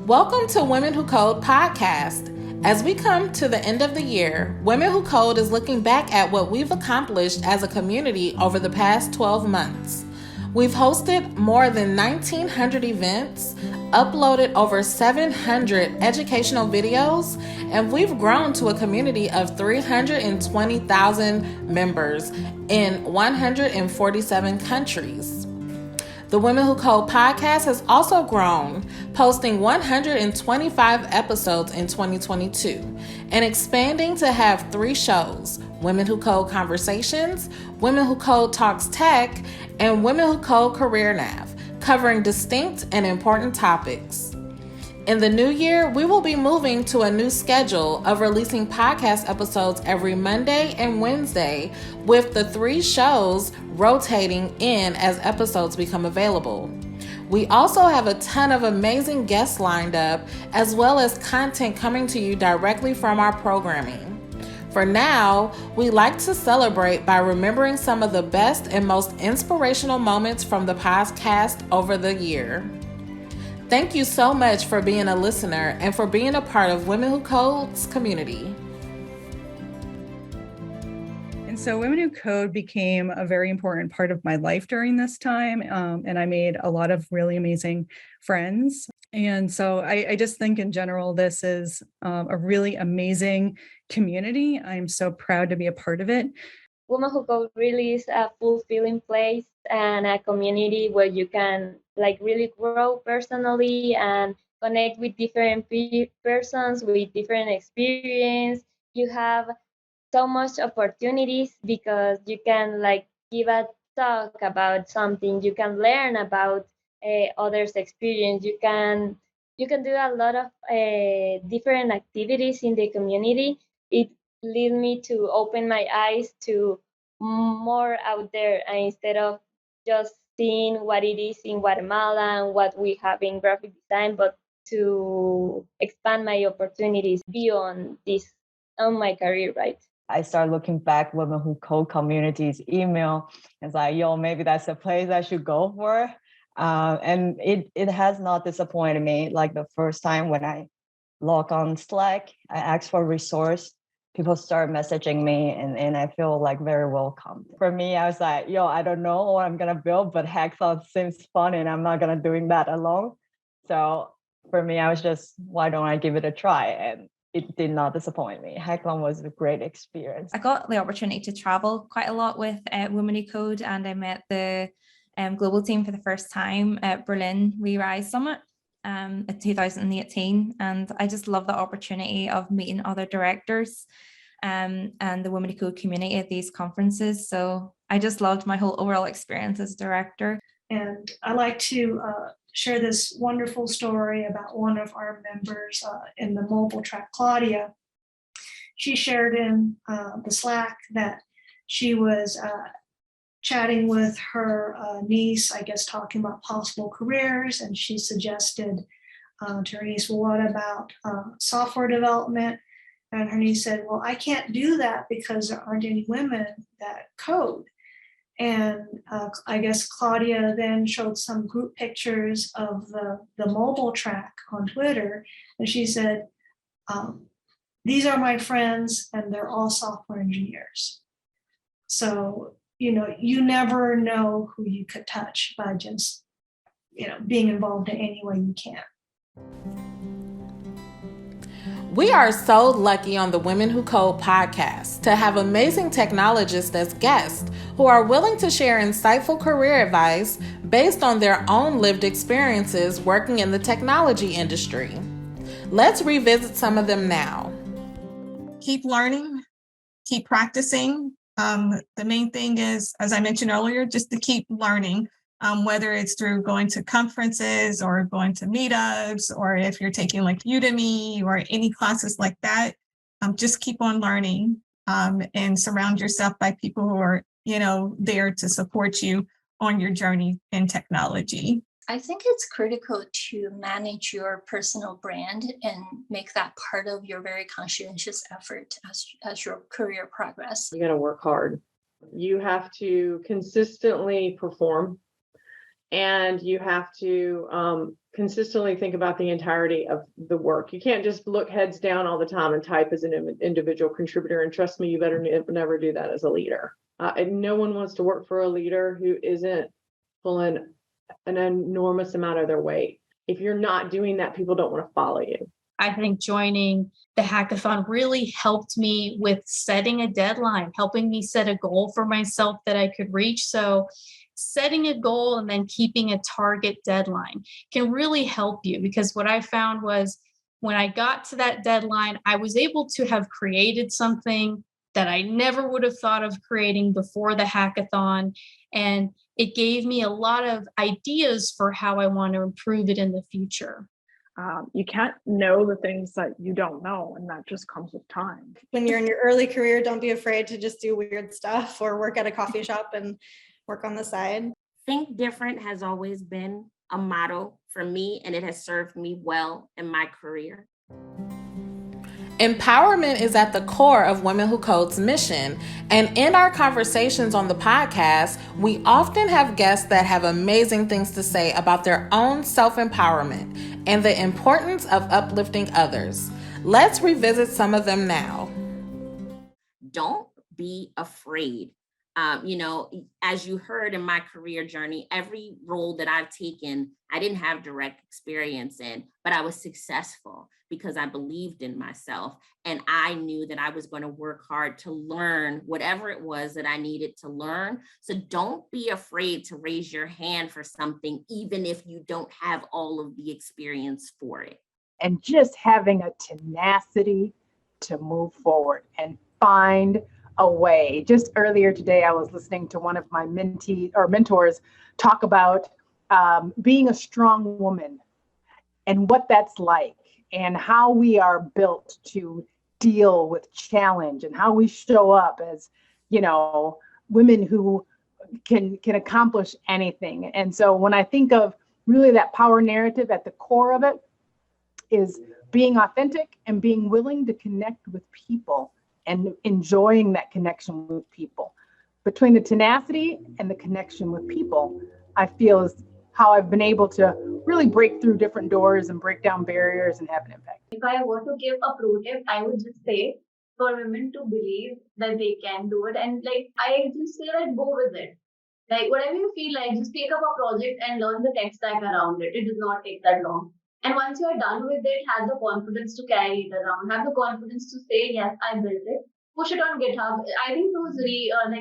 Welcome to Women Who Code podcast. As we come to the end of the year, Women Who Code is looking back at what we've accomplished as a community over the past 12 months. We've hosted more than 1,900 events, uploaded over 700 educational videos, and we've grown to a community of 320,000 members in 147 countries. The Women Who Code podcast has also grown, posting 125 episodes in 2022 and expanding to have 3 shows: Women Who Code Conversations, Women Who Code Talks Tech, and Women Who Code Career Nav, covering distinct and important topics. In the new year, we will be moving to a new schedule of releasing podcast episodes every Monday and Wednesday, with the 3 shows rotating in as episodes become available. We also have a ton of amazing guests lined up, as well as content coming to you directly from our programming. For now, we like to celebrate by remembering some of the best and most inspirational moments from the podcast over the year. Thank you so much for being a listener and for being a part of Women Who Code's community. And so Women Who Code became a very important part of my life during this time. And I made a lot of really amazing friends. And so I just think in general, this is a really amazing community. I'm so proud to be a part of it. Women Who Code really is a fulfilling place and a community where you can really grow personally and connect with different persons with different experience. You have so much opportunities because you can give a talk about something. You can learn about others' experience. You can do a lot of different activities in the community. It lead me to open my eyes to more out there, and instead of just seeing what it is in Guatemala and what we have in graphic design, but to expand my opportunities beyond this on my career, right? I started looking back Women Who Code communities email. It's like, yo, maybe that's a place I should go for. And it has not disappointed me. Like the first time when I log on Slack, I asked for a resource. People start messaging me and I feel like very welcome. For me, I was like, yo, I don't know what I'm going to build, but hackathon seems fun and I'm not going to doing that alone. So for me, I was just, why don't I give it a try? And it did not disappoint me. Hackathon was a great experience. I got the opportunity to travel quite a lot with Women Who Code, and I met the global team for the first time at Berlin Re-Rise Summit in 2018. And I just love the opportunity of meeting other directors and the Women Who Code community at these conferences. So I just loved my whole overall experience as director. And I like to share this wonderful story about one of our members in the mobile track, Claudia. She shared in the Slack that she was chatting with her niece, I guess, talking about possible careers. And she suggested to her niece, well, what about software development? And her niece said, well, I can't do that because there aren't any women that code. And I guess Claudia then showed some group pictures of the mobile track on Twitter. And she said, these are my friends and they're all software engineers. So, you never know who you could touch by just, being involved in any way you can. We are so lucky on the Women Who Code podcast to have amazing technologists as guests who are willing to share insightful career advice based on their own lived experiences working in the technology industry. Let's revisit some of them now. Keep learning, keep practicing. The main thing is, as I mentioned earlier, just to keep learning. Whether it's through going to conferences or going to meetups, or if you're taking like Udemy or any classes like that, just keep on learning and surround yourself by people who are, there to support you on your journey in technology. I think it's critical to manage your personal brand and make that part of your very conscientious effort as your career progress. You got to work hard. You have to consistently perform and you have to consistently think about the entirety of the work. You can't just look heads down all the time and type as an individual contributor. And trust me, you better never do that as a leader. And no one wants to work for a leader who isn't pulling an enormous amount of their weight. If you're not doing that, people don't want to follow you. I think joining the hackathon really helped me with setting a deadline, helping me set a goal for myself that I could reach. So setting a goal and then keeping a target deadline can really help you, because what I found was when I got to that deadline, I was able to have created something that I never would have thought of creating before the hackathon. And it gave me a lot of ideas for how I want to improve it in the future. You can't know the things that you don't know, and that just comes with time. When you're in your early career, don't be afraid to just do weird stuff or work at a coffee shop and work on the side. Think different has always been a motto for me, and it has served me well in my career. Empowerment is at the core of Women Who Code's mission, and in our conversations on the podcast, we often have guests that have amazing things to say about their own self-empowerment and the importance of uplifting others. Let's revisit some of them now. Don't be afraid. As you heard in my career journey, every role that I've taken, I didn't have direct experience in, but I was successful because I believed in myself. And I knew that I was going to work hard to learn whatever it was that I needed to learn. So don't be afraid to raise your hand for something, even if you don't have all of the experience for it. And just having a tenacity to move forward and find a way. Just earlier today, I was listening to one of my mentors talk about being a strong woman and what that's like, and how we are built to deal with challenge, and how we show up as, women who can accomplish anything. And so when I think of really that power narrative, at the core of it is being authentic and being willing to connect with people and enjoying that connection with people. Between the tenacity and the connection with people, I feel is how I've been able to really break through different doors and break down barriers and have an impact. If I were to give a pro tip, I would just say for women to believe that they can do it. And I just say that go with it. Whatever you feel like, just take up a project and learn the tech stack around it. It does not take that long. And once you're done with it, have the confidence to carry it around. Have the confidence to say, yes, I built it. Push it on GitHub. I think those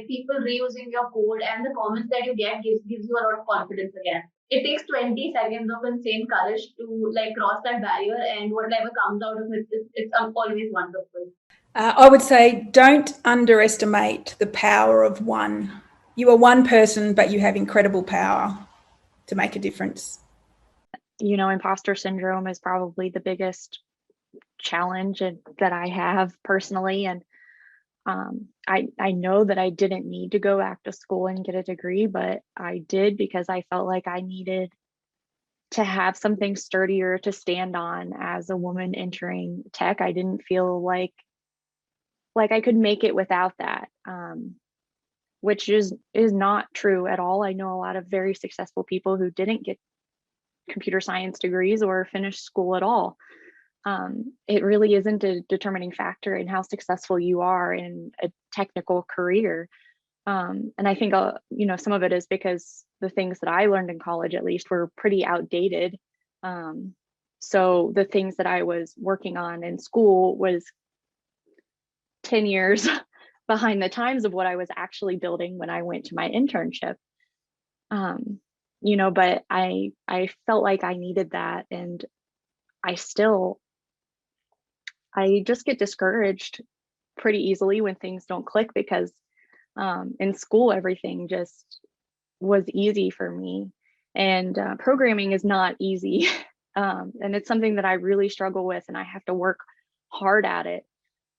people reusing your code and the comments that you get gives you a lot of confidence again. It takes 20 seconds of insane courage to cross that barrier, and whatever comes out of it, it's always wonderful. I would say don't underestimate the power of one. You are one person, but you have incredible power to make a difference. Imposter syndrome is probably the biggest challenge that I have personally. And I know that I didn't need to go back to school and get a degree, but I did because I felt like I needed to have something sturdier to stand on as a woman entering tech. I didn't feel like I could make it without that, which is not true at all. I know a lot of very successful people who didn't get computer science degrees or finish school at all. It really isn't a determining factor in how successful you are in a technical career. And I think, some of it is because the things that I learned in college, at least, were pretty outdated. So the things that I was working on in school was 10 years behind the times of what I was actually building when I went to my internship. But I felt like I needed that, and I just get discouraged pretty easily when things don't click, because in school, everything just was easy for me, and programming is not easy. And it's something that I really struggle with, and I have to work hard at it.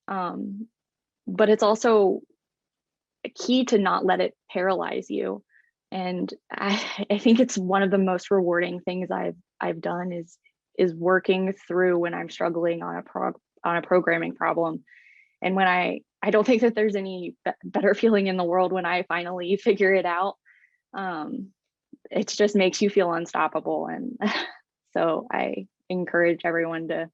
But it's also key to not let it paralyze you. And I think it's one of the most rewarding things I've done is working through when I'm struggling on a programming problem. And when I don't think that there's any better feeling in the world when I finally figure it out. it just makes you feel unstoppable. And so I encourage everyone to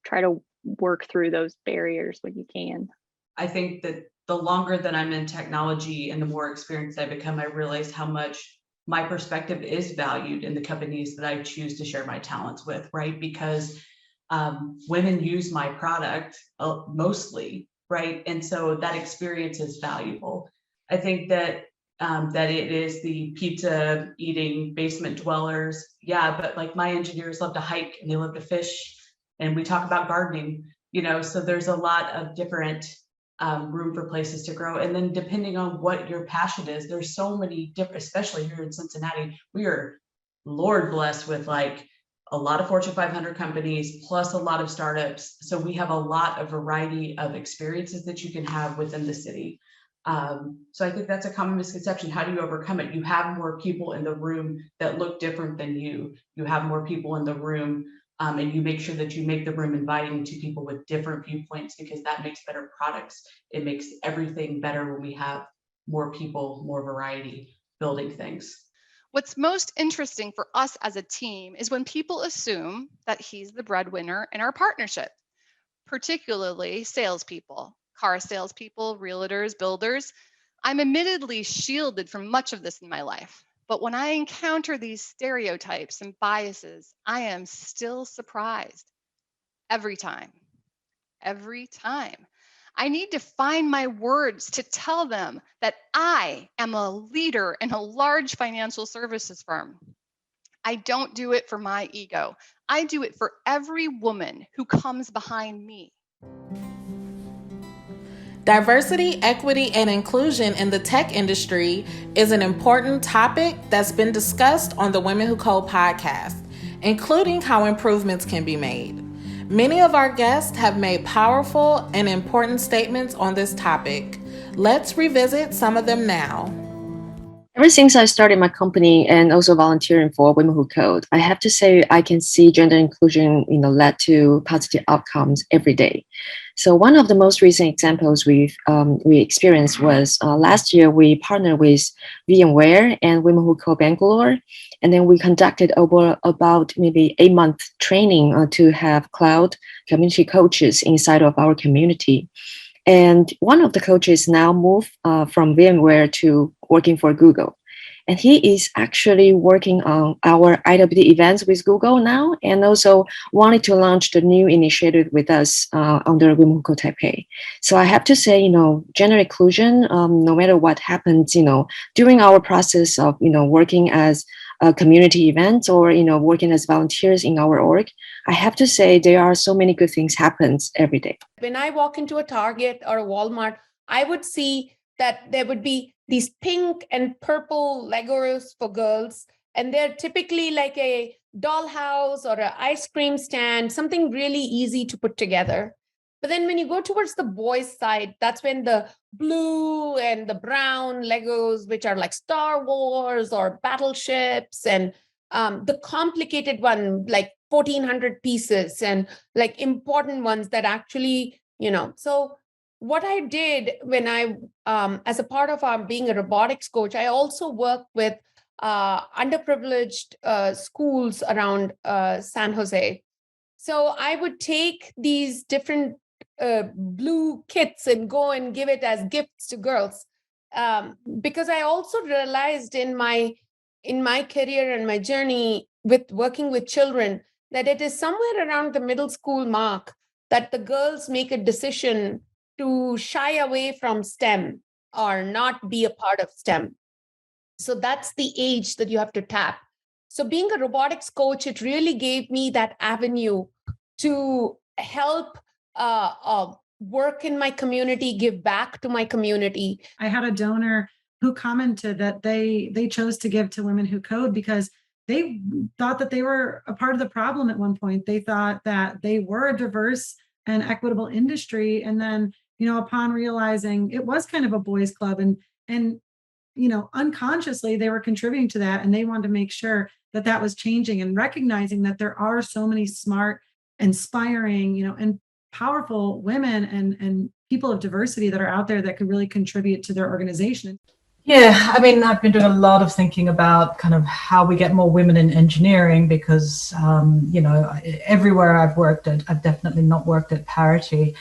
try to work through those barriers when you can. I think that the longer that I'm in technology and the more experienced I become, I realize how much my perspective is valued in the companies that I choose to share my talents with, right? Because women use my product mostly, right? And so that experience is valuable. I think that that it is the pizza eating basement dwellers. Yeah, but like my engineers love to hike and they love to fish, and we talk about gardening, you know, so there's a lot of different room for places to grow. And then depending on what your passion is, there's so many different, especially here in Cincinnati, we are Lord blessed with like a lot of Fortune 500 companies, plus a lot of startups. So we have a lot of variety of experiences that you can have within the city. So I think that's a common misconception. How do you overcome it? You have more people in the room that look different than you. You have more people in the room, and you make sure that you make the room inviting to people with different viewpoints, because that makes better products. It makes everything better when we have more people, more variety building things. What's most interesting for us as a team is when people assume that he's the breadwinner in our partnership, particularly salespeople, car salespeople, realtors, builders. I'm admittedly shielded from much of this in my life, but when I encounter these stereotypes and biases, I am still surprised every time. Every time. I need to find my words to tell them that I am a leader in a large financial services firm. I don't do it for my ego. I do it for every woman who comes behind me. Diversity, equity, and inclusion in the tech industry is an important topic that's been discussed on the Women Who Code podcast, including how improvements can be made. Many of our guests have made powerful and important statements on this topic. Let's revisit some of them now. Ever since I started my company and also volunteering for Women Who Code, I have to say I can see gender inclusion, led to positive outcomes every day. So one of the most recent examples we experienced was last year we partnered with VMware and Women Who Code Bangalore, and then we conducted about maybe 8-month training to have cloud community coaches inside of our community. And one of the coaches now moved from VMware to working for Google. And he is actually working on our IWD events with Google now, and also wanted to launch the new initiative with us under Women Who Code Taipei. So I have to say, gender inclusion, no matter what happens, during our process of, working as community events or, working as volunteers in our org, I have to say there are so many good things happens every day. When I walk into a Target or a Walmart, I would see that there would be these pink and purple Legos for girls. And they're typically like a dollhouse or an ice cream stand, something really easy to put together. But then when you go towards the boys' side, that's when the blue and the brown Legos, which are like Star Wars or battleships, and the complicated one, like 1,400 pieces, and like important ones that actually, so what I did when I, as a part of being a robotics coach, I also work with underprivileged schools around San Jose. So I would take these different blue kits and go and give it as gifts to girls, because I also realized in my career and my journey with working with children that it is somewhere around the middle school mark that the girls make a decision to shy away from STEM or not be a part of STEM. So that's the age that you have to tap. So being a robotics coach, it really gave me that avenue to help work in my community, give back to my community. I had a donor who commented that they chose to give to Women Who Code because they thought that they were a part of the problem at one point. They thought that they were a diverse and equitable industry. And then, upon realizing it was kind of a boys' club and unconsciously they were contributing to that, and they wanted to make sure that that was changing and recognizing that there are so many smart, inspiring, and powerful women and people of diversity that are out there that could really contribute to their organization. Yeah, I mean, I've been doing a lot of thinking about kind of how we get more women in engineering because, you know, everywhere I've worked at, I've definitely not worked at parity.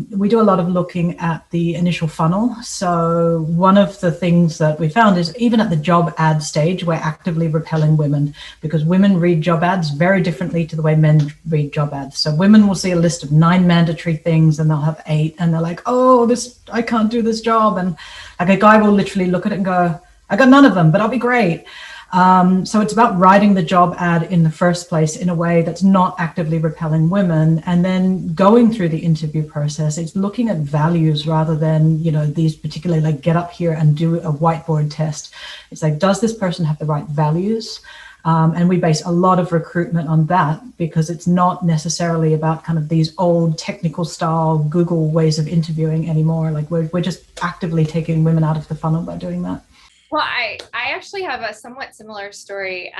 We do a lot of looking at the initial funnel. So one of the things that we found is even at the job ad stage, we're actively repelling women because women read job ads very differently to the way men read job ads. So women will see a list of 9 mandatory things and they'll have 8 and they're like, oh, I can't do this job. And like a guy will literally look at it and go, I got none of them, but I'll be great. So it's about writing the job ad in the first place in a way that's not actively repelling women, and then going through the interview process. It's looking at values rather than, you know, these particularly like get up here and do a whiteboard test. It's like, does this person have the right values? And we base a lot of recruitment on that because it's not necessarily about kind of these old technical style Google ways of interviewing anymore. Like we're just actively taking women out of the funnel by doing that. Well, I actually have a somewhat similar story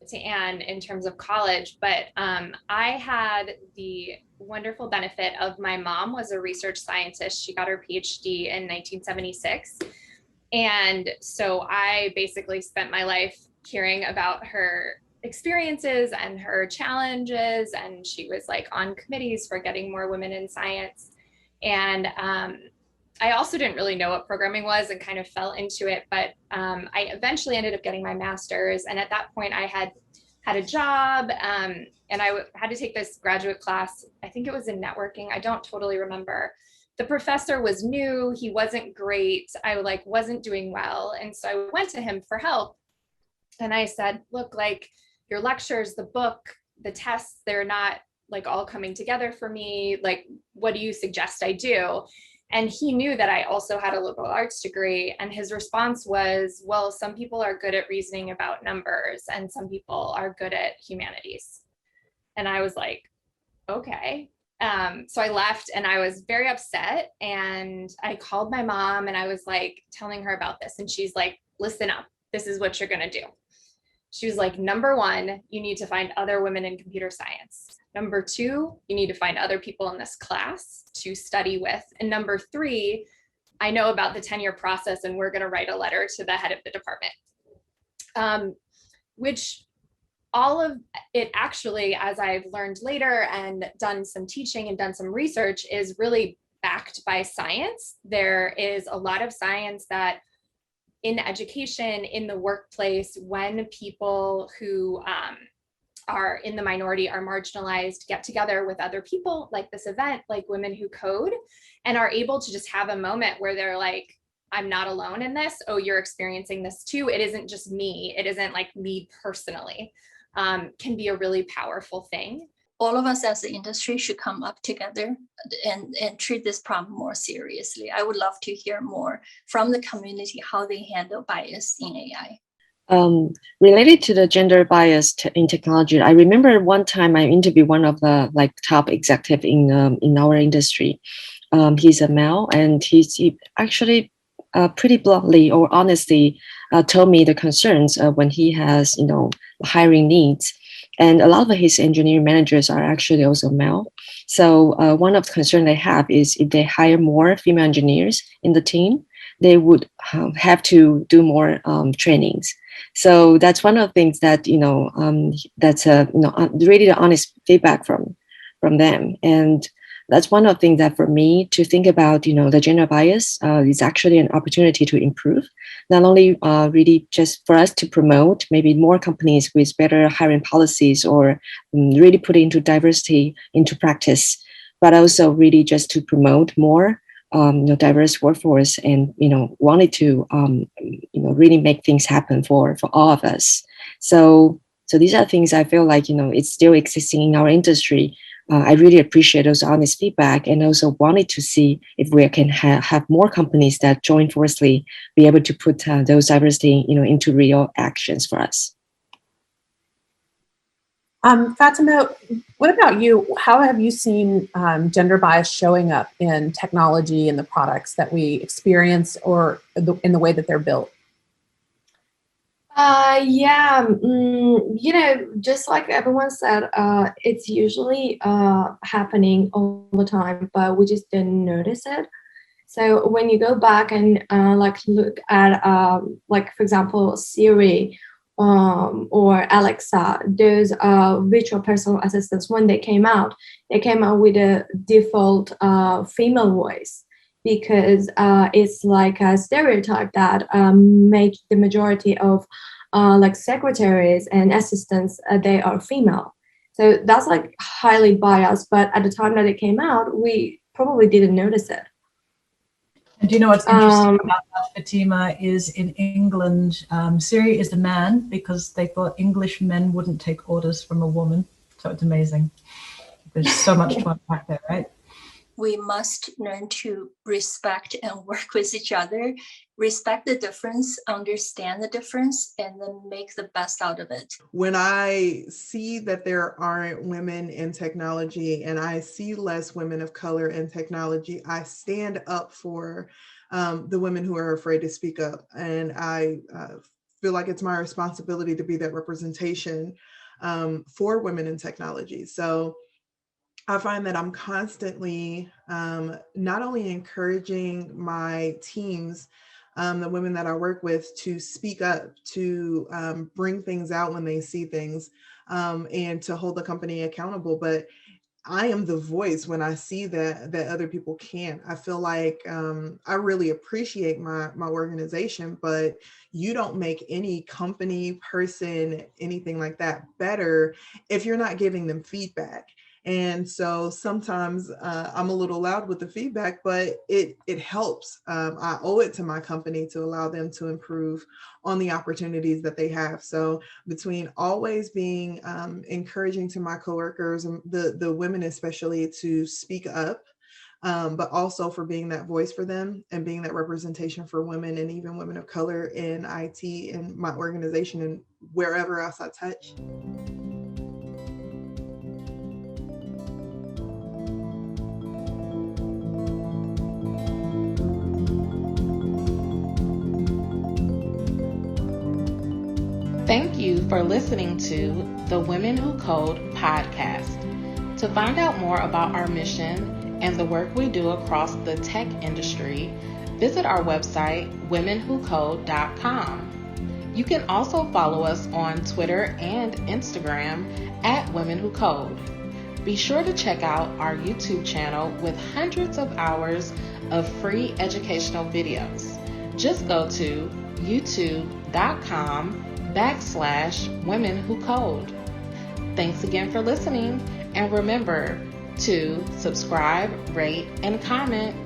to Anne in terms of college, but I had the wonderful benefit of my mom was a research scientist. She got her PhD in 1976. And so I basically spent my life hearing about her experiences and her challenges. And she was like on committees for getting more women in science. And I also didn't really know what programming was and kind of fell into it, but I eventually ended up getting my master's. And at that point I had a job and I had to take this graduate class. I think it was in networking. I don't totally remember. The professor was new. He wasn't great. I wasn't doing well. And so I went to him for help. And I said, look, like your lectures, the book, the tests, they're not like all coming together for me. Like, what do you suggest I do? And he knew that I also had a liberal arts degree. And his response was, well, some people are good at reasoning about numbers and some people are good at humanities. And I was like, okay. So I left and I was very upset. And I called my mom and I was like telling her about this. And she's like, listen up, this is what you're going to do. She was like, number 1, you need to find other women in computer science. Number 2, you need to find other people in this class to study with. And number 3, I know about the tenure process and we're going to write a letter to the head of the department. Which all of it actually, as I've learned later and done some teaching and done some research, is really backed by science. There is a lot of science that in education, in the workplace, when people who are in the minority, are marginalized, get together with other people like this event, like Women Who Code, and are able to just have a moment where they're like, I'm not alone in this. Oh, you're experiencing this too. It isn't just me. It isn't like me personally. Can be a really powerful thing. All of us as the industry should come up together and treat this problem more seriously. I would love to hear more from the community, how they handle bias in AI. Related to the gender bias in technology, I remember one time I interviewed one of the top executive in our industry. He's a male, and he actually pretty bluntly or honestly told me the concerns when he has hiring needs. And a lot of his engineering managers are actually also male. So one of the concerns they have is if they hire more female engineers in the team, they would have to do more trainings. So that's one of the things that that's really the honest feedback from them. And that's one of the things that for me to think about, the gender bias is actually an opportunity to improve, not only really just for us to promote maybe more companies with better hiring policies or really put into diversity into practice, but also really just to promote more diverse workforce and wanted to really make things happen for all of us. So these are things I feel like it's still existing in our industry. I really appreciate those honest feedback, and also wanted to see if we can have more companies that join forcefully be able to put those diversity into real actions for us. Fatima, what about you? How have you seen gender bias showing up in technology and the products that we experience, or in the way that they're built? Just like everyone said, it's usually happening all the time, but we just didn't notice it. So when you go back and like look at like for example Siri or Alexa, those virtual personal assistants, when they came out with a default female voice, because it's like a stereotype that make the majority of like secretaries and assistants they are female. So that's like highly biased. But at the time that it came out, we probably didn't notice it. And do you know what's interesting about that, Fatima, is in England, Siri is a man because they thought English men wouldn't take orders from a woman. So it's amazing. There's so much to unpack there, right? We must learn to respect and work with each other, respect the difference, understand the difference, and then make the best out of it. When I see that there aren't women in technology and I see less women of color in technology, I stand up for the women who are afraid to speak up. And I feel like it's my responsibility to be that representation for women in technology. So I find that I'm constantly not only encouraging my teams, the women that I work with, to speak up, to bring things out when they see things, and to hold the company accountable. But I am the voice when I see that other people can't. I feel like I really appreciate my organization, but you don't make any company, person, anything like that better if you're not giving them feedback. And so sometimes I'm a little loud with the feedback, but it helps. I owe it to my company to allow them to improve on the opportunities that they have. So between always being encouraging to my coworkers, the women especially, to speak up, but also for being that voice for them and being that representation for women and even women of color in IT and my organization and wherever else I touch. Thank you for listening to the Women Who Code podcast. To find out more about our mission and the work we do across the tech industry, visit our website, womenwhocode.com. You can also follow us on Twitter and Instagram at Women Who Code. Be sure to check out our YouTube channel with hundreds of hours of free educational videos. Just go to youtube.com/Women Who Code. Thanks again for listening, and remember to subscribe, rate, and comment.